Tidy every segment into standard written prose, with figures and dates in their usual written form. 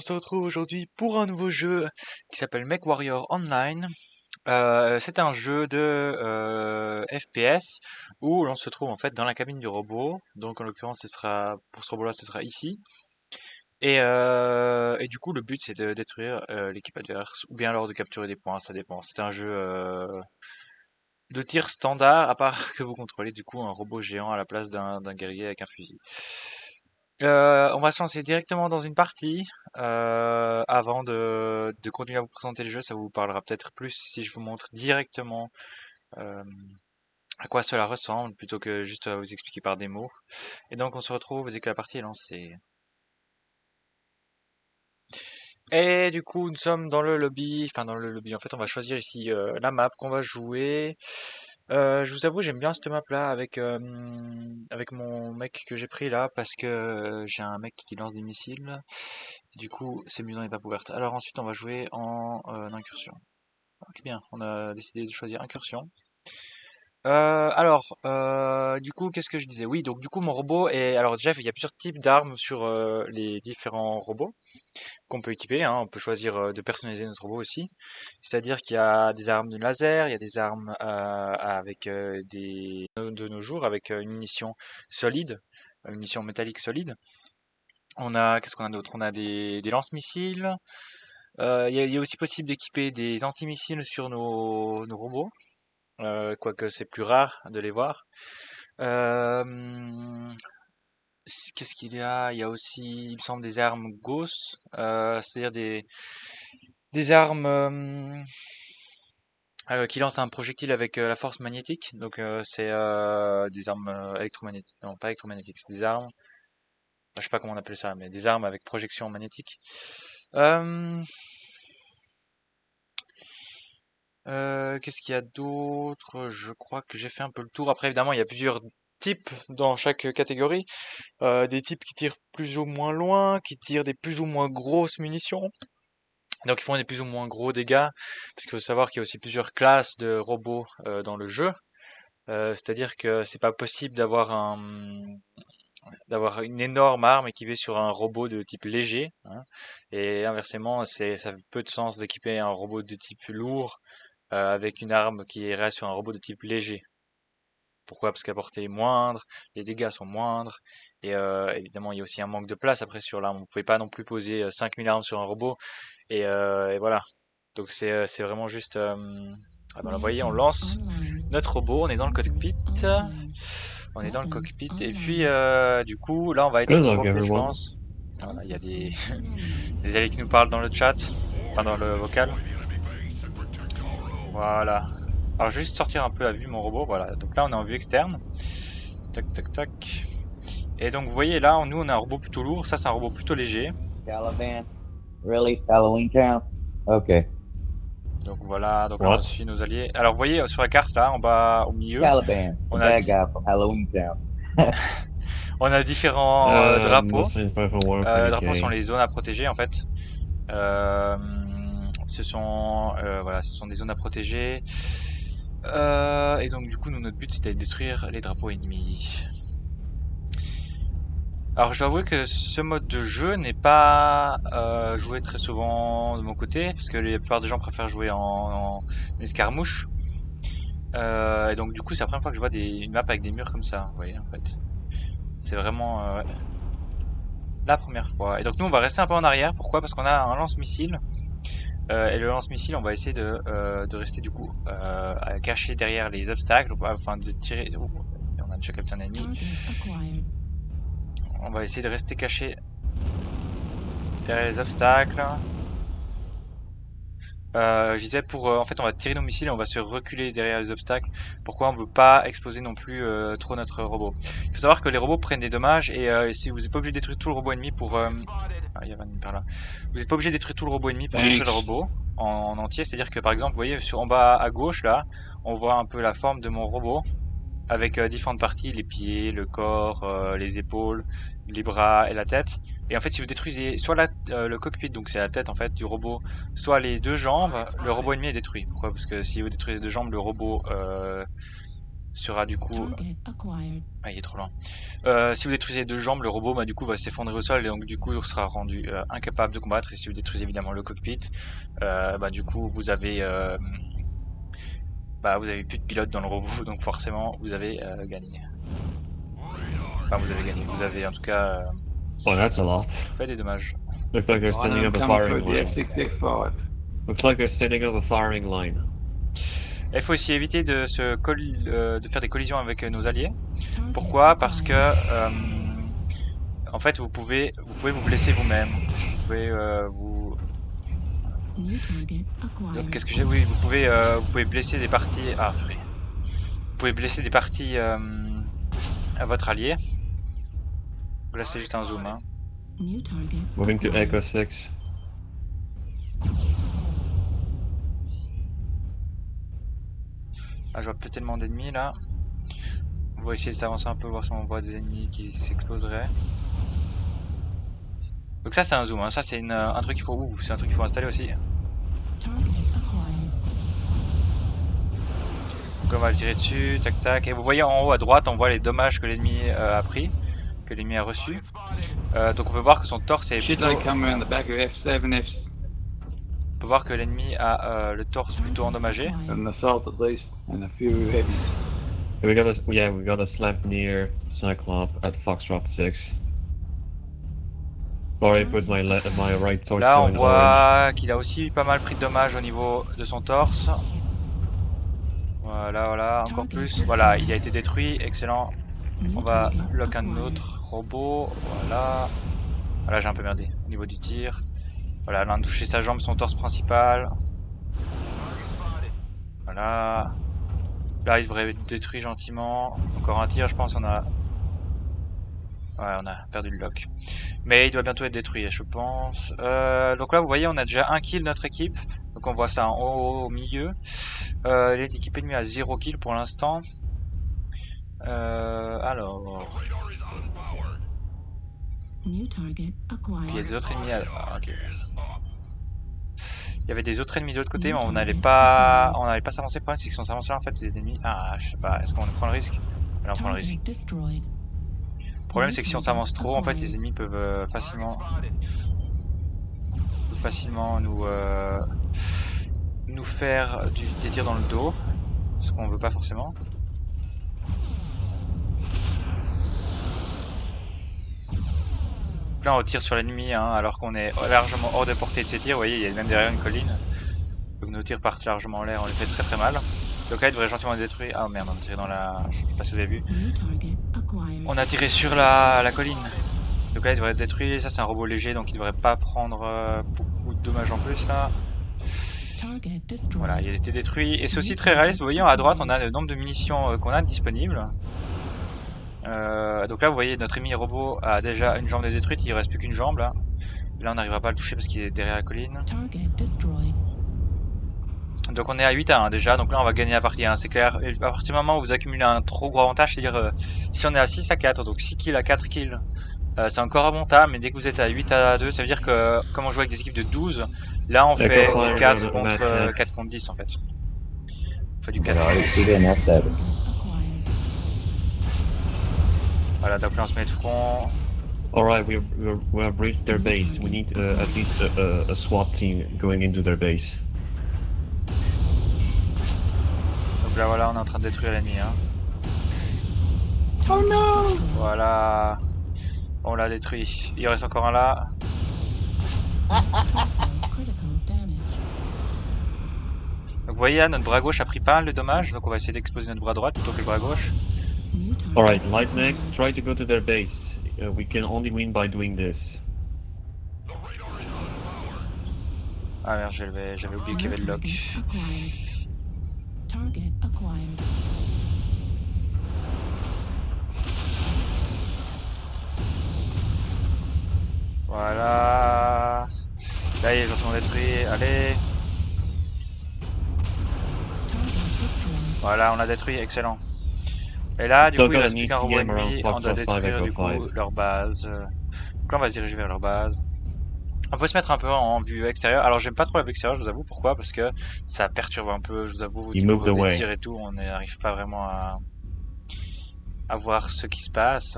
se retrouve aujourd'hui pour un nouveau jeu qui s'appelle MechWarrior Online. C'est un jeu de FPS où l'on se trouve en fait dans la cabine du robot. Donc en l'occurrence, pour ce robot-là, ce sera ici. Et du coup, le but c'est de détruire l'équipe adverse ou bien alors de capturer des points, ça dépend. C'est un jeu de tir standard, à part que vous contrôlez du coup un robot géant à la place d'un guerrier avec un fusil. On va se lancer directement dans une partie. Avant de continuer à vous présenter le jeu, ça vous parlera peut-être plus si je vous montre directement euh, à quoi cela ressemble, plutôt que juste à vous expliquer par des mots. Et donc on se retrouve dès que la partie est lancée. Et du coup, nous sommes dans le lobby. Enfin, dans le lobby. En fait, on va choisir ici la map qu'on va jouer. Je vous avoue, j'aime bien cette map-là avec mon mec que j'ai pris là parce que j'ai un mec qui lance des missiles. Du coup, c'est mieux dans les map ouvertes. Alors ensuite, on va jouer en incursion. Ok, bien. On a décidé de choisir incursion. Du coup, qu'est-ce que je disais? Oui, donc du coup, mon robot est. Alors déjà, il y a plusieurs types d'armes sur les différents robots qu'on peut équiper, hein. On peut choisir de personnaliser notre robot aussi. C'est-à-dire qu'il y a des armes de laser, il y a des armes avec de nos jours avec une munition solide, une munition métallique solide. Qu'est-ce qu'on a d'autre? On a des lance-missiles. Il est aussi possible d'équiper des antimissiles sur nos robots, quoique c'est plus rare de les voir. Euh, Qu'est-ce qu'il y a? Il y a aussi, il me semble, des armes Gauss, c'est-à-dire des armes qui lancent un projectile avec la force magnétique. Donc c'est des armes électromagnétiques. Non, pas électromagnétiques, c'est des armes. Je sais pas comment on appelle ça, mais des armes avec projection magnétique. Euh, Qu'est-ce qu'il y a d'autre? Je crois que j'ai fait un peu le tour. Après, évidemment, il y a plusieurs types dans chaque catégorie. Des types qui tirent plus ou moins loin, qui tirent des plus ou moins grosses munitions. Donc ils font des plus ou moins gros dégâts, parce qu'il faut savoir qu'il y a aussi plusieurs classes de robots dans le jeu. C'est-à-dire que c'est pas possible d'avoir une énorme arme équipée sur un robot de type léger, hein. Et inversement, ça fait peu de sens d'équiper un robot de type lourd avec une arme qui reste sur un robot de type léger. Pourquoi? Parce qu'à portée est moindre, les dégâts sont moindres, et évidemment il y a aussi un manque de place après sur l'arme. Vous pouvez pas non plus poser 5000 armes sur un robot, et voilà. Donc c'est vraiment juste... Ah ben là, vous voyez, on lance notre robot, on est dans le cockpit. On est dans le cockpit, et puis du coup, là on va être Good luck, dropé, je everyone. pense. Voilà, il y a des alliés qui nous parlent dans le chat, enfin dans le vocal. Voilà. Alors je vais juste sortir un peu à vue mon robot, voilà. Donc là on est en vue externe. Tac tac tac. Et donc vous voyez là, nous on a un robot plutôt lourd, ça c'est un robot plutôt léger. Caliban? Really? Halloween Town? Okay. Donc voilà, donc là on What? suit nos alliés. Alors vous voyez sur la carte là, en bas au milieu, Caliban, the on a, bad guy from Halloween Town. on a différents drapeaux. Mostly for work, Les drapeaux sont okay. les zones à protéger en fait. Euh, voilà, ce sont des zones à protéger. Et donc du coup, notre but c'était de détruire les drapeaux ennemis. Alors je dois avouer que ce mode de jeu n'est pas joué très souvent de mon côté, parce que la plupart des gens préfèrent jouer en escarmouche. Et donc du coup c'est la première fois que je vois une map avec des murs comme ça, vous voyez en fait. C'est vraiment la première fois. Et donc nous on va rester un peu en arrière, pourquoi? Parce qu'on a un lance-missile. Et le lance-missile, on va essayer de rester du coup caché derrière les obstacles, afin de tirer... Oh, on a déjà capté un ennemi. On va essayer de rester caché derrière les obstacles. Je disais en fait on va tirer nos missiles et on va se reculer derrière les obstacles. Pourquoi? On veut pas exposer non plus trop notre robot. Il faut savoir que les robots prennent des dommages, et si vous n'êtes pas obligé de détruire tout le robot ennemi pour... Ah, il y a un ennemi par là. Vous n'êtes pas obligé de détruire tout le robot ennemi pour détruire le robot en entier. C'est-à-dire que par exemple, vous voyez en bas à gauche là, on voit un peu la forme de mon robot avec différentes parties, les pieds, le corps, les épaules, les bras et la tête. Et en fait, si vous détruisez soit le cockpit, donc c'est la tête en fait du robot, soit les deux jambes, le robot ennemi est détruit. Pourquoi? Parce que si vous détruisez les deux jambes, le robot sera du coup... Ah, il est trop loin. Si vous détruisez 2 jambes, le robot du coup va s'effondrer au sol et donc du coup sera rendu incapable de combattre. Et si vous détruisez évidemment le cockpit, du coup vous avez plus de pilote dans le robot, donc forcément vous avez gagné. Enfin vous avez gagné, vous avez en tout cas Oh, that's a lot. fait des dommages. Looks like they're setting up a firing line. Looks like they're setting up a firing line. Il faut aussi éviter de de faire des collisions avec nos alliés. Pourquoi? Parce que en fait vous pouvez vous blesser vous-même. Vous pouvez vous... Donc qu'est-ce que j'ai? Oui, vous pouvez blesser des parties... Ah, free. Vous pouvez blesser des parties à votre allié. Là c'est juste un zoom. Hein. Moving to Echo 6. Ah, je vois plus tellement d'ennemis là. On va essayer de s'avancer un peu, voir si on voit des ennemis qui s'exploseraient. Donc ça c'est un zoom, hein. Ça c'est un truc qu'il faut... Ouh, c'est un truc qu'il faut installer aussi. Donc on va le tirer dessus, tac tac. Et vous voyez en haut à droite, on voit les dommages que l'ennemi a pris, que l'ennemi a reçu. Donc on peut voir que son torse est plutôt... On peut voir que l'ennemi a le torse plutôt endommagé. We got a Sleipnir Cyclops at Foxtrot 6. Sorry, I put my right torso Là on in voit qu'il a aussi pas mal pris de dommages au niveau de son torse. Voilà, encore plus. Voilà, il a été détruit, excellent. On va lock un autre robot, voilà. Voilà, j'ai un peu merdé au niveau du tir. Voilà, là on a touché sa jambe, son torse principal. Voilà. Là il devrait être détruit gentiment. Encore un tir, je pense, on a perdu le lock. Mais il doit bientôt être détruit, je pense. Donc là, vous voyez, on a déjà un kill de notre équipe. Donc on voit ça en haut, au milieu. L'équipe ennemie a 0 kill pour l'instant. Alors... Il y a des autres ennemis ok. Il y avait des autres ennemis de l'autre côté, mais on n'allait pas s'avancer. Le problème, c'est que si on s'avance là, en fait, les ennemis... Ah, je sais pas, est-ce qu'on prend le risque? Là, on prend le risque. Le problème, c'est que si on s'avance trop, en fait, les ennemis peuvent facilement nous faire des tirs dans le dos, ce qu'on veut pas forcément. Là on tire sur l'ennemi hein, alors qu'on est largement hors de portée de ses tirs. Vous voyez, il y a même derrière une colline. Donc nos tirs partent largement en l'air, on les fait très très mal. Donc là il devrait gentiment détruire. Ah merde, on a tiré dans la... Je sais pas si vous avez vu. On a tiré sur la colline. Donc là il devrait être détruit. Ça c'est un robot léger donc il devrait pas prendre beaucoup de dommages en plus là. Voilà, il a été détruit. Et c'est aussi très réaliste. Vous voyez à droite on a le nombre de munitions qu'on a disponibles. Donc là vous voyez notre ennemi robot a déjà une jambe de détruite, il ne reste plus qu'une jambe là. Là on n'arrivera pas à le toucher parce qu'il est derrière la colline. Donc on est à 8-1 déjà, donc là on va gagner la partie, hein, c'est clair. Et à partir du moment où vous accumulez un trop gros avantage, c'est-à-dire si on est à 6-4, donc 6 kills à 4 kills, c'est encore remontable, mais dès que vous êtes à 8-2, ça veut dire que comme on joue avec des équipes de 12, là on fait du 4 contre 10 en fait. On fait du 4 contre 10. Voilà, donc là on se met de front. Alright, we have reached their base. We need at least a SWAT team going into their base. Donc là voilà, on est en train de détruire l'ennemi. Hein. Oh non! Voilà. On l'a détruit. Il reste encore un là. Donc vous voyez là, notre bras gauche a pris pas mal de dommages. Donc on va essayer d'exploser notre bras droit plutôt que le bras gauche. Alright, Lightning, try to go to their base. We can only win by doing this. Ah merde, j'avais oublié qu'il y avait le lock. Voilà. Là, il est gentiment détruit. Allez. Voilà, on l'a détruit. Excellent. Et là, du coup, il reste plus qu'un robot ennemi. On doit détruire du coup leur base. Donc là, on va se diriger vers leur base. On peut se mettre un peu en vue extérieure. Alors, j'aime pas trop la vue extérieure, je vous avoue. Pourquoi? Parce que ça perturbe un peu, je vous avoue, au niveau des tirs et tout. On n'arrive pas vraiment à voir ce qui se passe.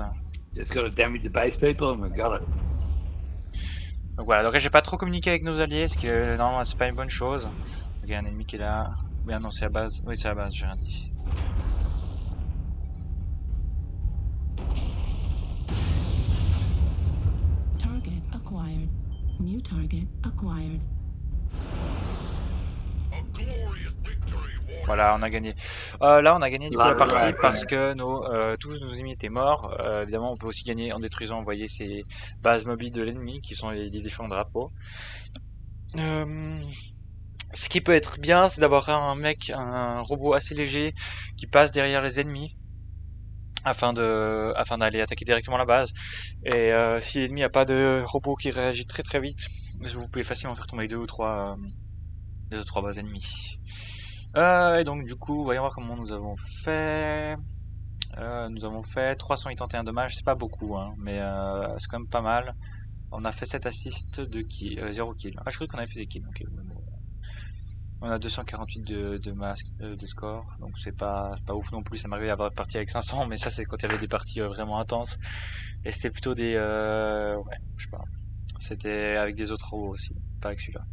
Just gotta damage the base people and we got it. Donc voilà, donc là j'ai pas trop communiqué avec nos alliés, ce qui normalement c'est pas une bonne chose. Donc il y a un ennemi qui est là. Bien non, c'est la base. Oui, c'est la base, j'ai rien dit. Target acquired. New target acquired. Voilà, on a gagné. Là, on a gagné du coup la partie Ouais. parce que tous nos ennemis étaient morts. Évidemment, on peut aussi gagner en détruisant, vous voyez, ces bases mobiles de l'ennemi qui sont les différents drapeaux. Ce qui peut être bien, c'est d'avoir un robot assez léger qui passe derrière les ennemis afin d'aller attaquer directement la base. Et si l'ennemi n'a pas de robot qui réagit très très vite, vous pouvez facilement faire tomber deux ou trois bases ennemies. Et donc du coup, voyons voir comment nous avons fait. Nous avons fait 381 dommages, c'est pas beaucoup, hein, mais c'est quand même pas mal. On a fait 7 assists, 0 kills. Ah, je croyais qu'on avait fait des kills. Okay. On a 248 de score, donc c'est pas ouf non plus. Ça m'arrivait d'avoir une partie avec 500, mais ça c'est quand il y avait des parties vraiment intenses. Et c'était plutôt des... ouais, je sais pas. C'était avec des autres robots aussi, pas avec celui-là.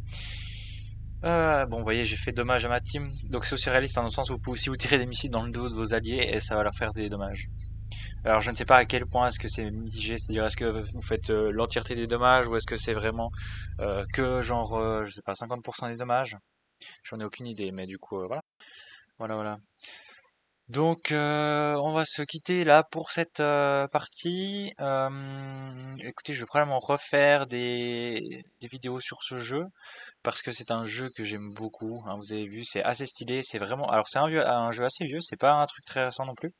Bon, vous voyez, j'ai fait dommage à ma team. Donc c'est aussi réaliste dans le sens où si vous tirez des missiles dans le dos de vos alliés, et ça va leur faire des dommages. Alors je ne sais pas à quel point est-ce que c'est mitigé, c'est-à-dire est-ce que vous faites l'entièreté des dommages ou est-ce que c'est vraiment que genre, je sais pas, 50% des dommages. J'en ai aucune idée, mais du coup, voilà. Voilà. Donc, on va se quitter là pour cette partie. Écoutez, je vais probablement refaire des vidéos sur ce jeu parce que c'est un jeu que j'aime beaucoup. Hein, vous avez vu, c'est assez stylé. C'est vraiment. Alors, c'est un jeu assez vieux. C'est pas un truc très récent non plus.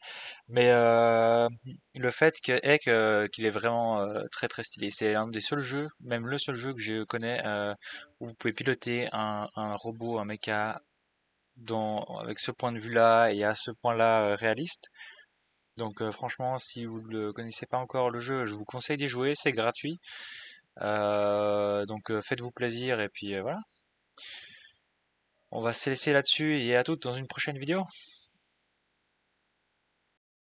Mais le fait qu'il est vraiment très très stylé. C'est un des seuls jeux, même le seul jeu que je connais où vous pouvez piloter un robot, un mecha avec ce point de vue-là et à ce point-là réaliste. Donc franchement, si vous ne connaissez pas encore le jeu, je vous conseille d'y jouer, c'est gratuit. Donc faites-vous plaisir et puis voilà. On va se laisser là-dessus et à toutes dans une prochaine vidéo.